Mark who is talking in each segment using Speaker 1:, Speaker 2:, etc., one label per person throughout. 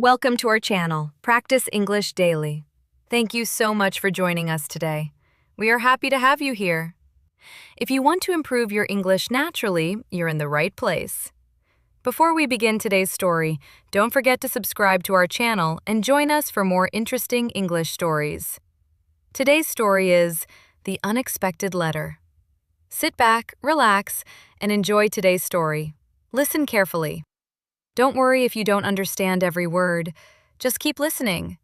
Speaker 1: Welcome to our channel, Practice English Daily. Thank you so much for joining us today. We are happy to have you here. If you want to improve your English naturally, you're in the right place. Before we begin today's story, don't forget to subscribe to our channel and join us for more interesting English stories. Today's story is The Unexpected Letter. Sit back, relax, and enjoy today's story. Listen carefully. Don't worry if you don't understand every word. Just keep listening.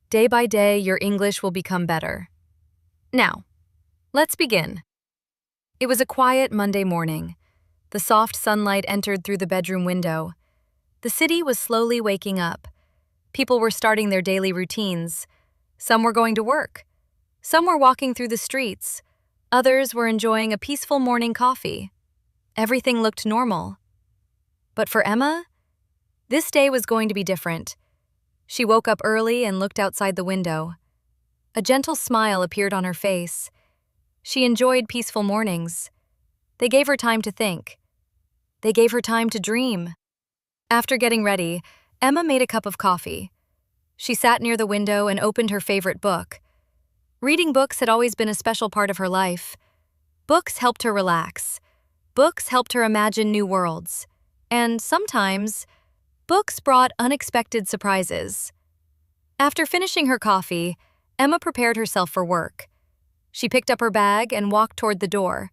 Speaker 1: Day by day, your English will become better. Now, let's begin. It was a quiet Monday morning. The soft sunlight entered through the bedroom window. The city was slowly waking up. People were starting their daily routines. Some were going to work. Some were walking through the streets. Others were enjoying a peaceful morning coffee. Everything looked normal. But for Emma, this day was going to be different. She woke up early and looked outside the window. A gentle smile appeared on her face. She enjoyed peaceful mornings. They gave her time to think. They gave her time to dream. After getting ready, Emma made a cup of coffee. She sat near the window and opened her favorite book. Reading books had always been a special part of her life. Books helped her relax. Books helped her imagine new worlds. And sometimes, books brought unexpected surprises. After finishing her coffee, Emma prepared herself for work. She picked up her bag and walked toward the door.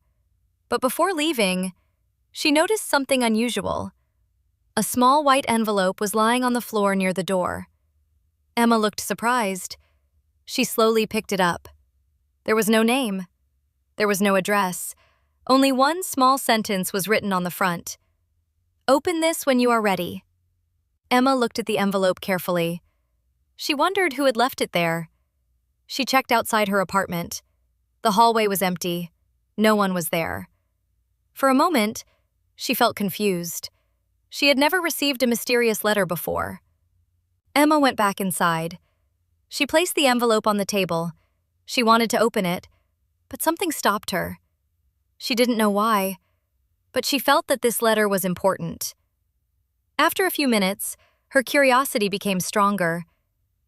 Speaker 1: But before leaving, she noticed something unusual. A small white envelope was lying on the floor near the door. Emma looked surprised. She slowly picked it up. There was no name. There was no address. Only one small sentence was written on the front. "Open this when you are ready." Emma looked at the envelope carefully. She wondered who had left it there. She checked outside her apartment. The hallway was empty. No one was there. For a moment, she felt confused. She had never received a mysterious letter before. Emma went back inside. She placed the envelope on the table. She wanted to open it, but something stopped her. She didn't know why, but she felt that this letter was important. After a few minutes, her curiosity became stronger.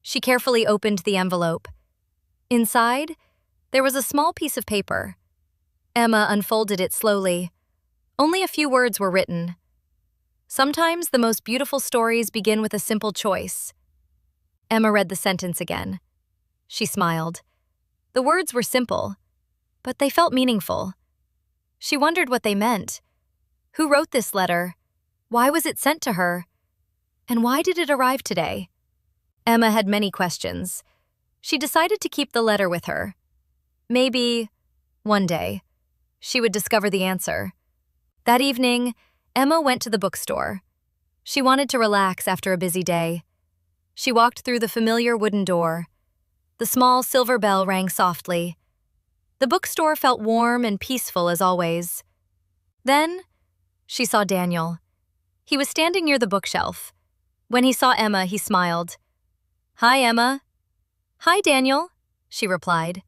Speaker 1: She carefully opened the envelope. Inside, there was a small piece of paper. Emma unfolded it slowly. Only a few words were written. Sometimes the most beautiful stories begin with a simple choice. Emma read the sentence again. She smiled. The words were simple, but they felt meaningful. She wondered what they meant. Who wrote this letter? Why was it sent to her? And why did it arrive today? Emma had many questions. She decided to keep the letter with her. Maybe, one day, she would discover the answer. That evening, Emma went to the bookstore. She wanted to relax after a busy day. She walked through the familiar wooden door. The small silver bell rang softly. The bookstore felt warm and peaceful as always. Then, she saw Daniel. He was standing near the bookshelf. When he saw Emma, he smiled. "Hi, Emma." "Hi, Daniel," she replied.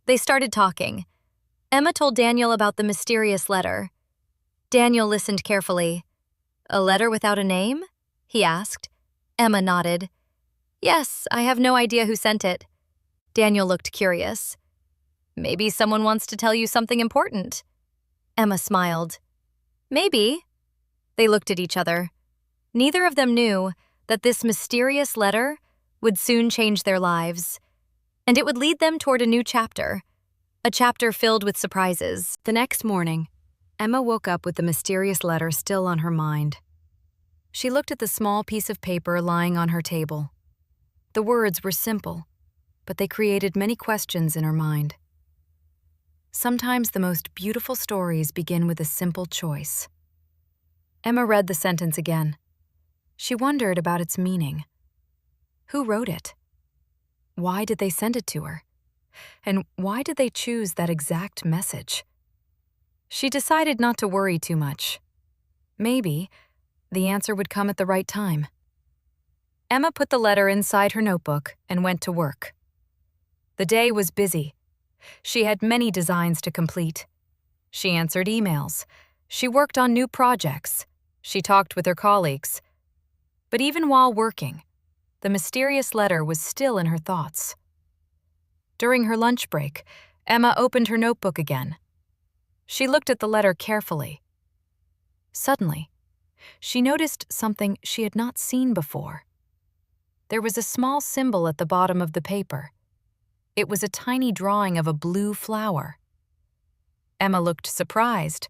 Speaker 1: They started talking. Emma told Daniel about the mysterious letter. Daniel listened carefully. "A letter without a name?" he asked. Emma nodded. "Yes, I have no idea who sent it." Daniel looked curious. "Maybe someone wants to tell you something important." Emma smiled. "Maybe." They looked at each other. Neither of them knew that this mysterious letter would soon change their lives, and it would lead them toward a new chapter, a chapter filled with surprises. The next morning, Emma woke up with the mysterious letter still on her mind. She looked at the small piece of paper lying on her table. The words were simple, but they created many questions in her mind. Sometimes the most beautiful stories begin with a simple choice. Emma read the sentence again. She wondered about its meaning. Who wrote it? Why did they send it to her? And why did they choose that exact message? She decided not to worry too much. Maybe the answer would come at the right time. Emma put the letter inside her notebook and went to work. The day was busy. She had many designs to complete. She answered emails. She worked on new projects. She talked with her colleagues. But even while working, The mysterious letter was still in her thoughts. During her lunch break, Emma opened her notebook again. She looked at the letter carefully. Suddenly, she noticed something she had not seen before. There was a small symbol at the bottom of the paper. It was a tiny drawing of a blue flower. Emma looked surprised.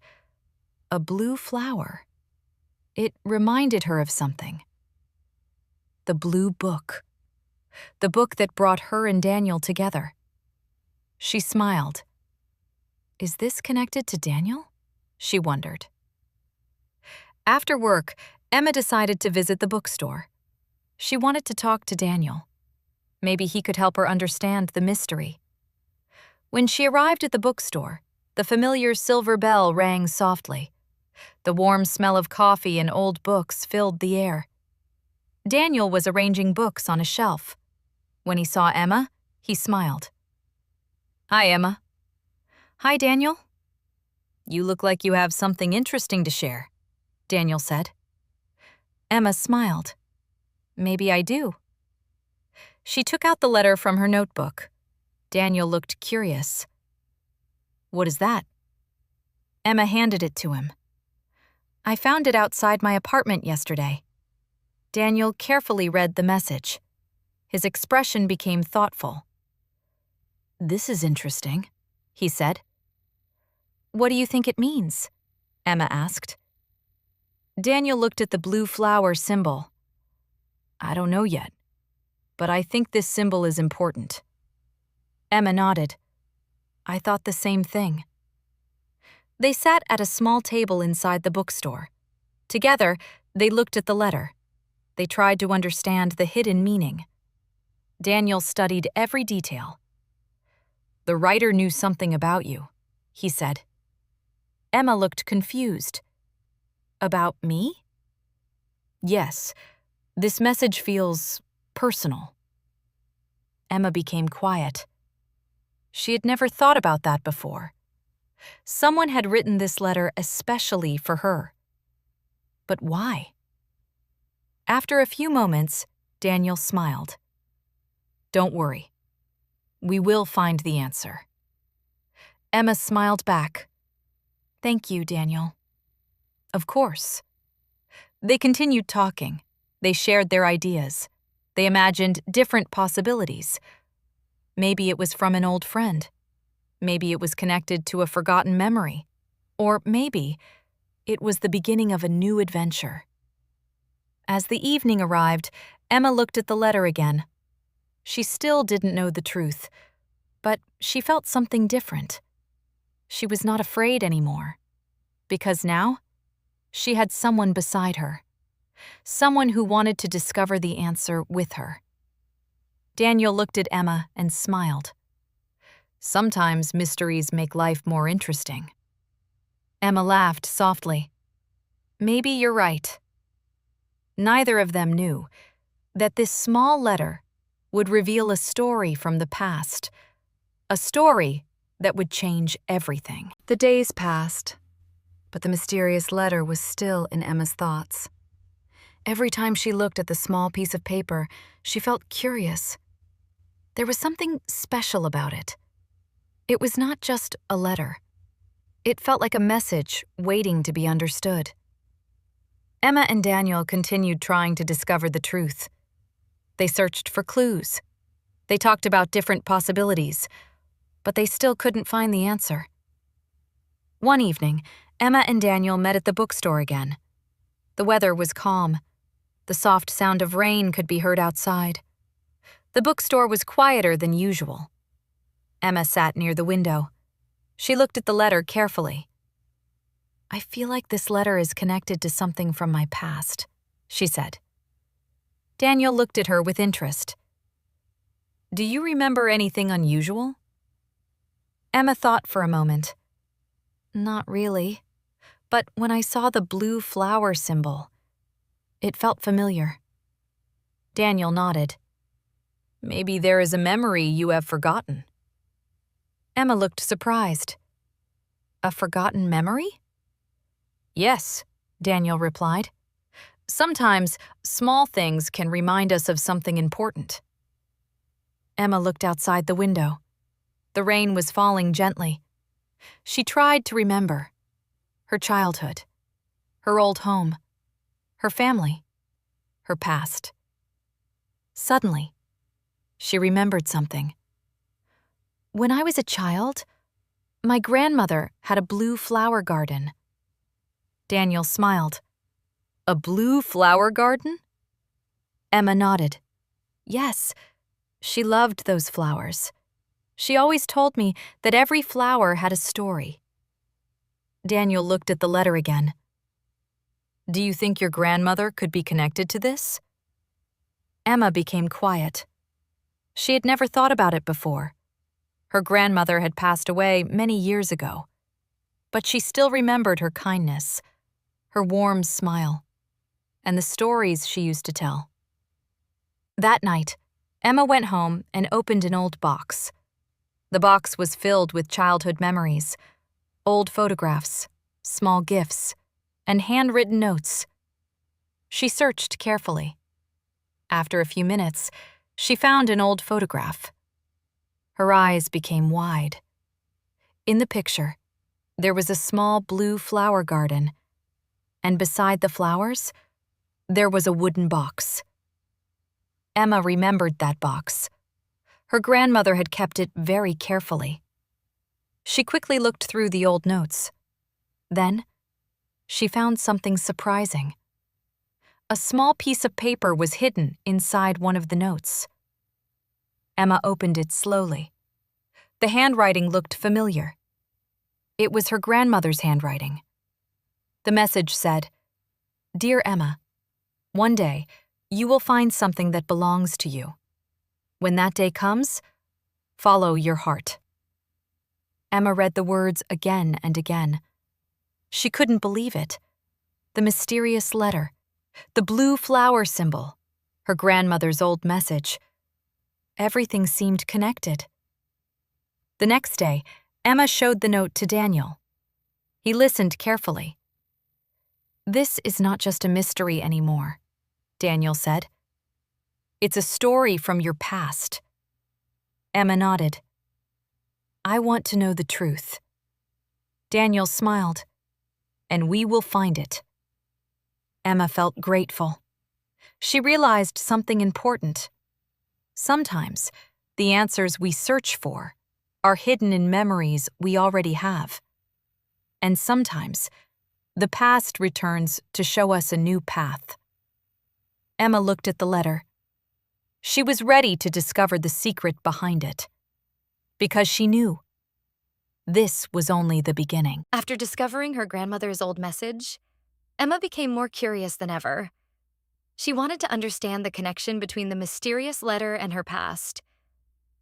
Speaker 1: A blue flower. It reminded her of something. The blue book. The book that brought her and Daniel together. She smiled. Is this connected to Daniel? She wondered. After work, Emma decided to visit the bookstore. She wanted to talk to Daniel. Maybe he could help her understand the mystery. When she arrived at the bookstore, the familiar silver bell rang softly. The warm smell of coffee and old books filled the air. Daniel was arranging books on a shelf. When he saw Emma, he smiled. Hi, Emma. Hi, Daniel. You look like you have something interesting to share, Daniel said. Emma smiled. Maybe I do. She took out the letter from her notebook. Daniel looked curious. What is that? Emma handed it to him. I found it outside my apartment yesterday. Daniel carefully read the message. His expression became thoughtful. This is interesting, he said. What do you think it means? Emma asked. Daniel looked at the blue flower symbol. I don't know yet, but I think this symbol is important. Emma nodded. I thought the same thing. They sat at a small table inside the bookstore. Together, they looked at the letter. They tried to understand the hidden meaning. Daniel studied every detail. The writer knew something about you, he said. Emma looked confused. About me? Yes, this message feels personal. Emma became quiet. She had never thought about that before. Someone had written this letter especially for her. But why? After a few moments, Daniel smiled. Don't worry. We will find the answer. Emma smiled back. Thank you, Daniel. Of course. They continued talking. They shared their ideas. They imagined different possibilities. Maybe it was from an old friend. Maybe it was connected to a forgotten memory. Or maybe it was the beginning of a new adventure. As the evening arrived, Emma looked at the letter again. She still didn't know the truth, but she felt something different. She was not afraid anymore, because now she had someone beside her, someone who wanted to discover the answer with her. Daniel looked at Emma and smiled. Sometimes mysteries make life more interesting. Emma laughed softly. Maybe you're right. Neither of them knew that this small letter would reveal a story from the past, a story that would change everything. The days passed, but the mysterious letter was still in Emma's thoughts. Every time she looked at the small piece of paper, she felt curious. There was something special about it. It was not just a letter. It felt like a message waiting to be understood. Emma and Daniel continued trying to discover the truth. They searched for clues. They talked about different possibilities, but they still couldn't find the answer. One evening, Emma and Daniel met at the bookstore again. The weather was calm. The soft sound of rain could be heard outside. The bookstore was quieter than usual. Emma sat near the window. She looked at the letter carefully. I feel like this letter is connected to something from my past, she said. Daniel looked at her with interest. Do you remember anything unusual? Emma thought for a moment. Not really, but when I saw the blue flower symbol, it felt familiar. Daniel nodded. Maybe there is a memory you have forgotten. Emma looked surprised. A forgotten memory? Yes, Daniel replied. Sometimes, small things can remind us of something important. Emma looked outside the window. The rain was falling gently. She tried to remember her childhood, her old home, her family, her past. Suddenly, she remembered something. When I was a child, my grandmother had a blue flower garden. Daniel smiled. A blue flower garden? Emma nodded. Yes, she loved those flowers. She always told me that every flower had a story. Daniel looked at the letter again. Do you think your grandmother could be connected to this? Emma became quiet. She had never thought about it before. Her grandmother had passed away many years ago, but she still remembered her kindness, her warm smile, and the stories she used to tell. That night, Emma went home and opened an old box. The box was filled with childhood memories, old photographs, small gifts, and handwritten notes. She searched carefully. After a few minutes, she found an old photograph. Her eyes became wide. In the picture, there was a small blue flower garden, and beside the flowers, there was a wooden box. Emma remembered that box. Her grandmother had kept it very carefully. She quickly looked through the old notes. Then, she found something surprising. A small piece of paper was hidden inside one of the notes. Emma opened it slowly. The handwriting looked familiar. It was her grandmother's handwriting. The message said, "Dear Emma, one day, you will find something that belongs to you. When that day comes, follow your heart." Emma read the words again and again. She couldn't believe it. The mysterious letter, the blue flower symbol, her grandmother's old message. Everything seemed connected. The next day, Emma showed the note to Daniel. He listened carefully. "This is not just a mystery anymore," Daniel said. "It's a story from your past." Emma nodded. "I want to know the truth." Daniel smiled. "And we will find it." Emma felt grateful. She realized something important. Sometimes, the answers we search for are hidden in memories we already have. And sometimes, the past returns to show us a new path. Emma looked at the letter. She was ready to discover the secret behind it. Because she knew this was only the beginning.
Speaker 2: After discovering her grandmother's old message, Emma became more curious than ever. She wanted to understand the connection between the mysterious letter and her past.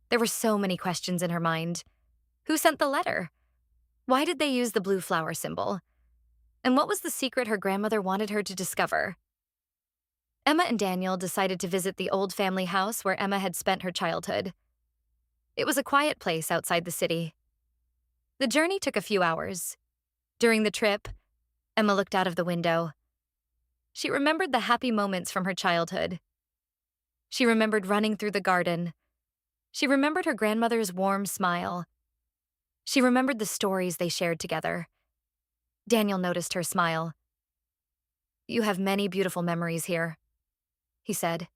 Speaker 2: There were so many questions in her mind. Who sent the letter? Why did they use the blue flower symbol? And what was the secret her grandmother wanted her to discover? Emma and Daniel decided to visit the old family house where Emma had spent her childhood. It was a quiet place outside the city. The journey took a few hours. During the trip, Emma looked out of the window. She remembered the happy moments from her childhood. She remembered running through the garden. She remembered her grandmother's warm smile. She remembered the stories they shared together. Daniel noticed her smile. "You have many beautiful memories here," he said.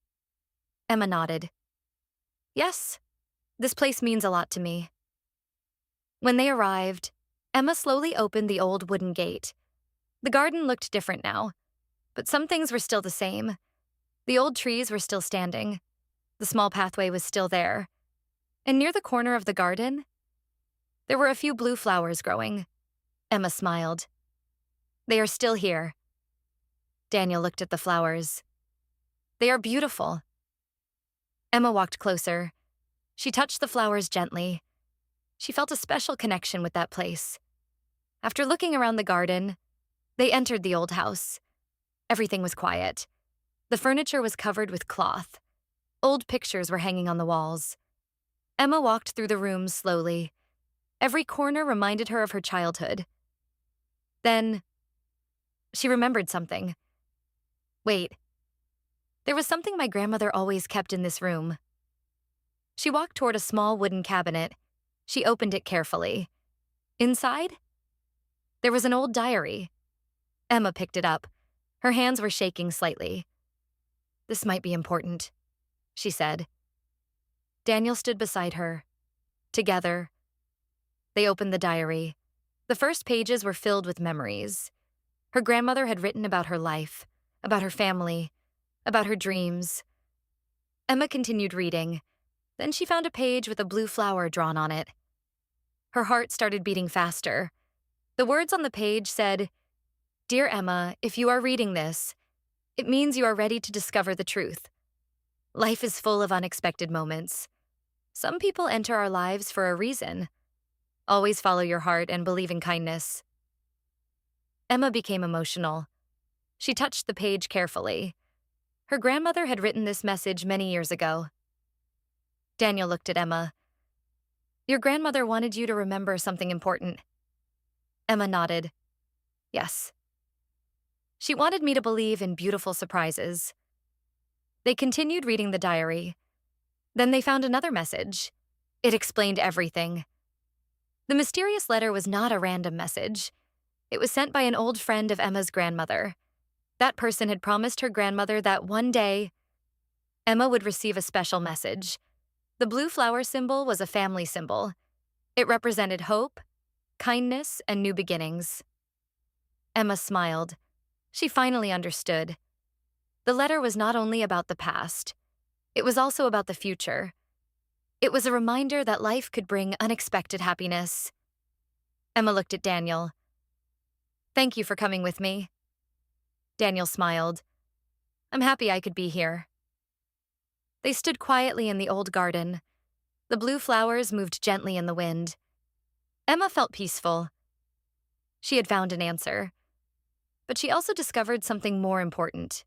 Speaker 2: Emma nodded. "Yes, this place means a lot to me." When they arrived, Emma slowly opened the old wooden gate. The garden looked different now, but some things were still the same. The old trees were still standing. The small pathway was still there. And near the corner of the garden, there were a few blue flowers growing. Emma smiled. "They are still here." Daniel looked at the flowers. "They are beautiful." Emma walked closer. She touched the flowers gently. She felt a special connection with that place. After looking around the garden, they entered the old house. Everything was quiet. The furniture was covered with cloth. Old pictures were hanging on the walls. Emma walked through the rooms slowly. Every corner reminded her of her childhood. Then, she remembered something. Wait, there was something my grandmother always kept in this room. She walked toward a small wooden cabinet. She opened it carefully. Inside, there was an old diary. Emma picked it up. Her hands were shaking slightly. "This might be important," she said. Daniel stood beside her. Together, they opened the diary. The first pages were filled with memories. Her grandmother had written about her life, about her family, about her dreams. Emma continued reading. Then she found a page with a blue flower drawn on it. Her heart started beating faster. The words on the page said, "Dear Emma, if you are reading this, it means you are ready to discover the truth. Life is full of unexpected moments. Some people enter our lives for a reason. Always follow your heart and believe in kindness." Emma became emotional. She touched the page carefully. Her grandmother had written this message many years ago. Daniel looked at Emma. "Your grandmother wanted you to remember something important." Emma nodded. "Yes. She wanted me to believe in beautiful surprises." They continued reading the diary. Then they found another message. It explained everything. The mysterious letter was not a random message. It was sent by an old friend of Emma's grandmother. That person had promised her grandmother that one day, Emma would receive a special message. The blue flower symbol was a family symbol. It represented hope, kindness, and new beginnings. Emma smiled. She finally understood. The letter was not only about the past, it was also about the future. It was a reminder that life could bring unexpected happiness. Emma looked at Daniel. "Thank you for coming with me." Daniel smiled. "I'm happy I could be here." They stood quietly in the old garden. The blue flowers moved gently in the wind. Emma felt peaceful. She had found an answer. But she also discovered something more important.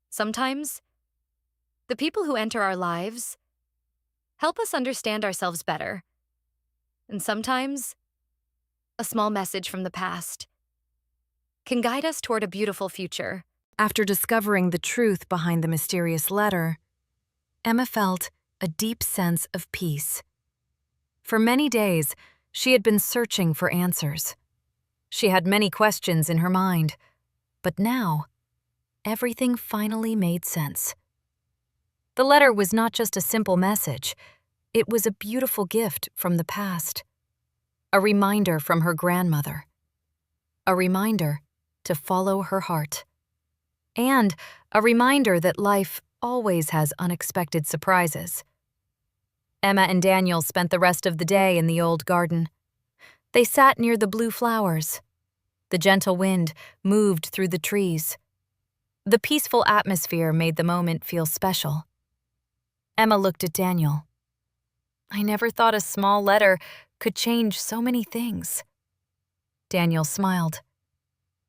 Speaker 2: Sometimes, the people who enter our lives help us understand ourselves better. And sometimes, a small message from the past can guide us toward a beautiful future.
Speaker 1: After discovering the truth behind the mysterious letter, Emma felt a deep sense of peace. For many days, she had been searching for answers. She had many questions in her mind, but now, everything finally made sense. The letter was not just a simple message. It was a beautiful gift from the past. A reminder from her grandmother. A reminder to follow her heart. And a reminder that life always has unexpected surprises. Emma and Daniel spent the rest of the day in the old garden. They sat near the blue flowers. The gentle wind moved through the trees. The peaceful atmosphere made the moment feel special. Emma looked at Daniel. "I never thought a small letter could change so many things." Daniel smiled.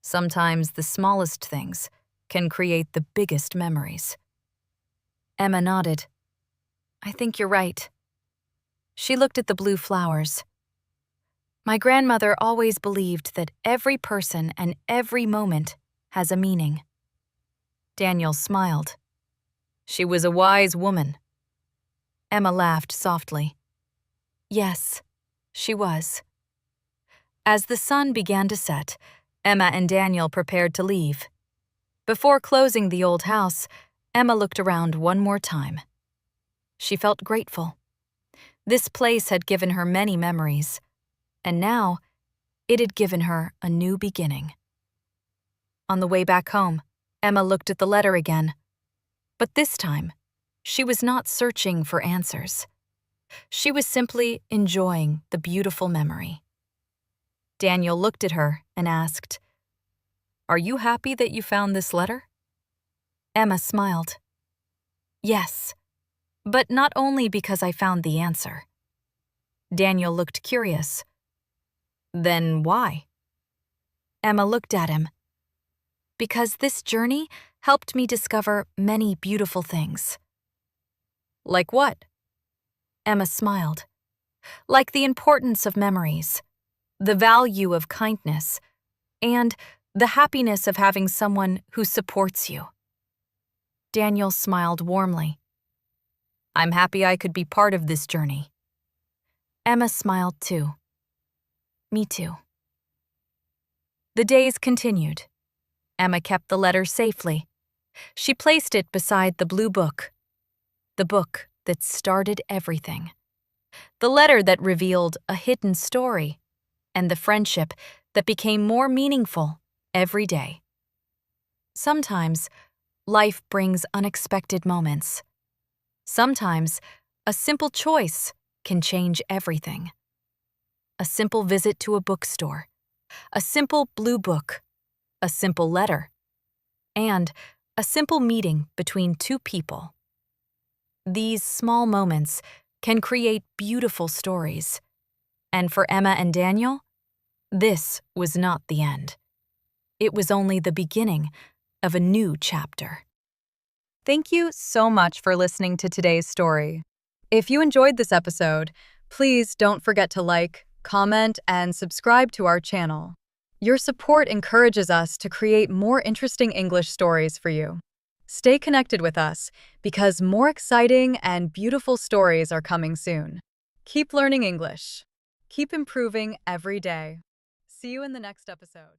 Speaker 1: "Sometimes the smallest things can create the biggest memories." Emma nodded. "I think you're right." She looked at the blue flowers. "My grandmother always believed that every person and every moment has a meaning." Daniel smiled. "She was a wise woman." Emma laughed softly. "Yes, she was." As the sun began to set, Emma and Daniel prepared to leave. Before closing the old house, Emma looked around one more time. She felt grateful. This place had given her many memories, and now it had given her a new beginning. On the way back home, Emma looked at the letter again. But this time, she was not searching for answers. She was simply enjoying the beautiful memory. Daniel looked at her and asked, "Are you happy that you found this letter?" Emma smiled. "Yes, but not only because I found the answer." Daniel looked curious. "Then why?" Emma looked at him. "Because this journey helped me discover many beautiful things." "Like what?" Emma smiled. "Like the importance of memories, the value of kindness, and the happiness of having someone who supports you." Daniel smiled warmly. I'm happy I could be part of this journey. Emma smiled too. Me too. The days continued. Emma kept the letter safely. She placed it beside the blue book, the book that started everything. The letter that revealed a hidden story, and the friendship that became more meaningful every day. Sometimes, life brings unexpected moments. Sometimes, a simple choice can change everything. A simple visit to a bookstore, a simple blue book, a simple letter, and a simple meeting between two people. These small moments can create beautiful stories. And for Emma and Daniel, this was not the end. It was only the beginning of a new chapter. Thank you so much for listening to today's story. If you enjoyed this episode, please don't forget to like, comment, and subscribe to our channel. Your support encourages us to create more interesting English stories for you. Stay connected with us because more exciting and beautiful stories are coming soon. Keep learning English. Keep improving every day. See you in the next episode.